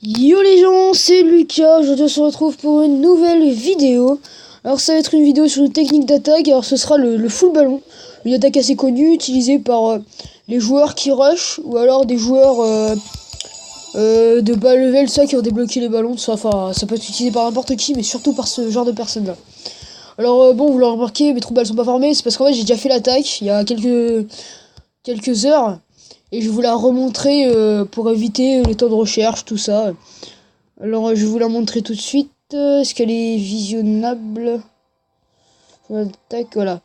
Yo les gens, c'est Lucas, aujourd'hui on se retrouve pour une nouvelle vidéo. Alors ça va être une vidéo sur une technique d'attaque, alors ce sera le full ballon. Une attaque assez connue, utilisée par les joueurs qui rush, ou alors des joueurs de bas level, ça qui ont débloqué les ballons, ça, enfin ça peut être utilisé par n'importe qui, mais surtout par ce genre de personnes là. Alors bon, vous l'aurez remarqué, mes troupes elles sont pas formées, c'est parce qu'en fait j'ai déjà fait l'attaque il y a quelques heures. Et je vais vous la remontrer pour éviter le temps de recherche, tout ça. Alors je vais vous la montrer tout de suite. Est-ce qu'elle est visionnable? Tac, voilà.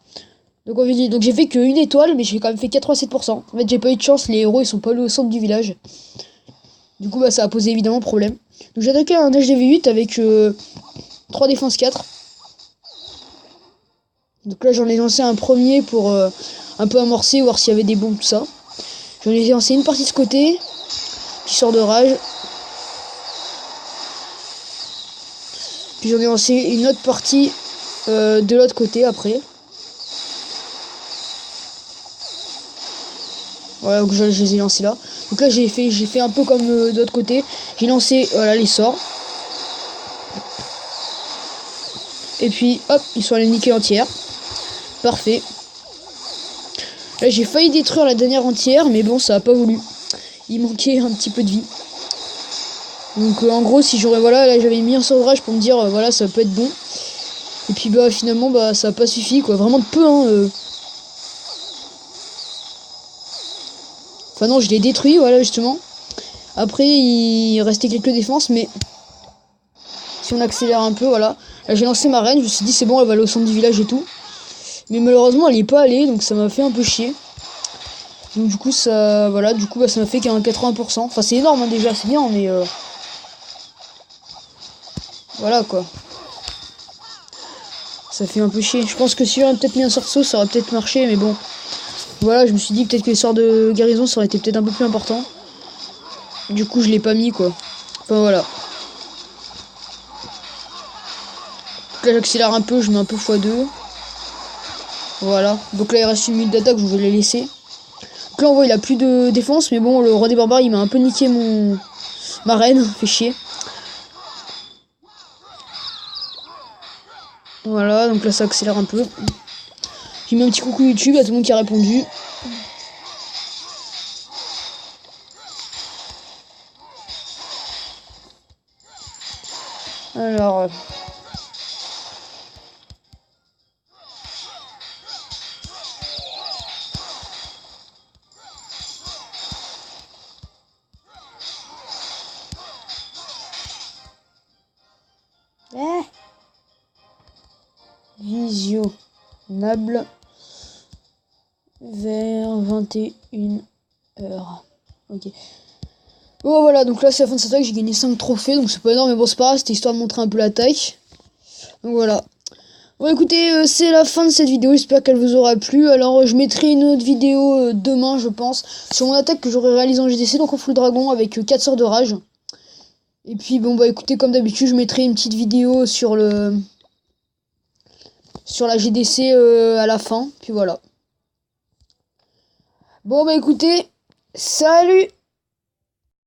Donc j'ai fait qu'une étoile, mais j'ai quand même fait 87%. En fait j'ai pas eu de chance, les héros ils sont pas allés au centre du village. Du coup bah ça a posé évidemment problème. Donc j'ai attaqué un HDV8 avec 3 défense 4. Donc là j'en ai lancé un premier pour un peu amorcer, voir s'il y avait des bombes, tout ça. J'en ai lancé une partie de ce côté, qui sort de rage. Puis j'en ai lancé une autre partie de l'autre côté après. Voilà, donc je les ai lancés là. Donc là j'ai fait un peu comme de l'autre côté. J'ai lancé voilà, les sorts. Et puis hop, ils sont allés niquer entière. Parfait. Là j'ai failli détruire la dernière entière, mais bon ça a pas voulu. Il manquait un petit peu de vie. Donc en gros si j'aurais voilà, là j'avais mis un sort de rage pour me dire voilà ça peut être bon. Et puis bah finalement bah ça a pas suffi quoi, vraiment de peu hein. Enfin non je l'ai détruit voilà justement. Après il restait quelques défenses mais si on accélère un peu voilà. Là j'ai lancé ma reine, je me suis dit c'est bon elle va aller au centre du village et tout. Mais malheureusement elle est pas allée donc ça m'a fait un peu chier. Donc du coup ça voilà du coup bah, ça m'a fait qu'un 80%. Enfin c'est énorme hein, déjà c'est bien mais voilà quoi. Ça fait un peu chier. Je pense que si j'aurais peut-être mis un sort de saut ça aurait peut-être marché mais bon. Voilà je me suis dit peut-être que les sorts de guérison ça aurait été peut-être un peu plus important. Du coup je l'ai pas mis quoi. Enfin voilà. Là j'accélère un peu, je mets un peu x2. Voilà. Donc là il reste une minute d'attaque, je vais les laisser. Donc là on voit il a plus de défense, mais bon le roi des barbares il m'a un peu niqué ma reine, fait chier. Voilà, donc là ça accélère un peu. J'ai mis un petit coucou YouTube à tout le monde qui a répondu. Alors... visionnable vers 21h. Ok. Bon voilà, donc là c'est la fin de cette attaque, j'ai gagné 5 trophées, donc c'est pas énorme, mais bon c'est pas grave, c'était histoire de montrer un peu l'attaque. Donc voilà. Bon écoutez, c'est la fin de cette vidéo, j'espère qu'elle vous aura plu. Alors je mettrai une autre vidéo demain je pense, sur mon attaque que j'aurai réalisée en GDC, donc en full dragon avec 4 sorts de rage. Et puis bon bah écoutez, comme d'habitude je mettrai une petite vidéo sur la GDC à la fin, puis voilà. Bon bah écoutez, salut!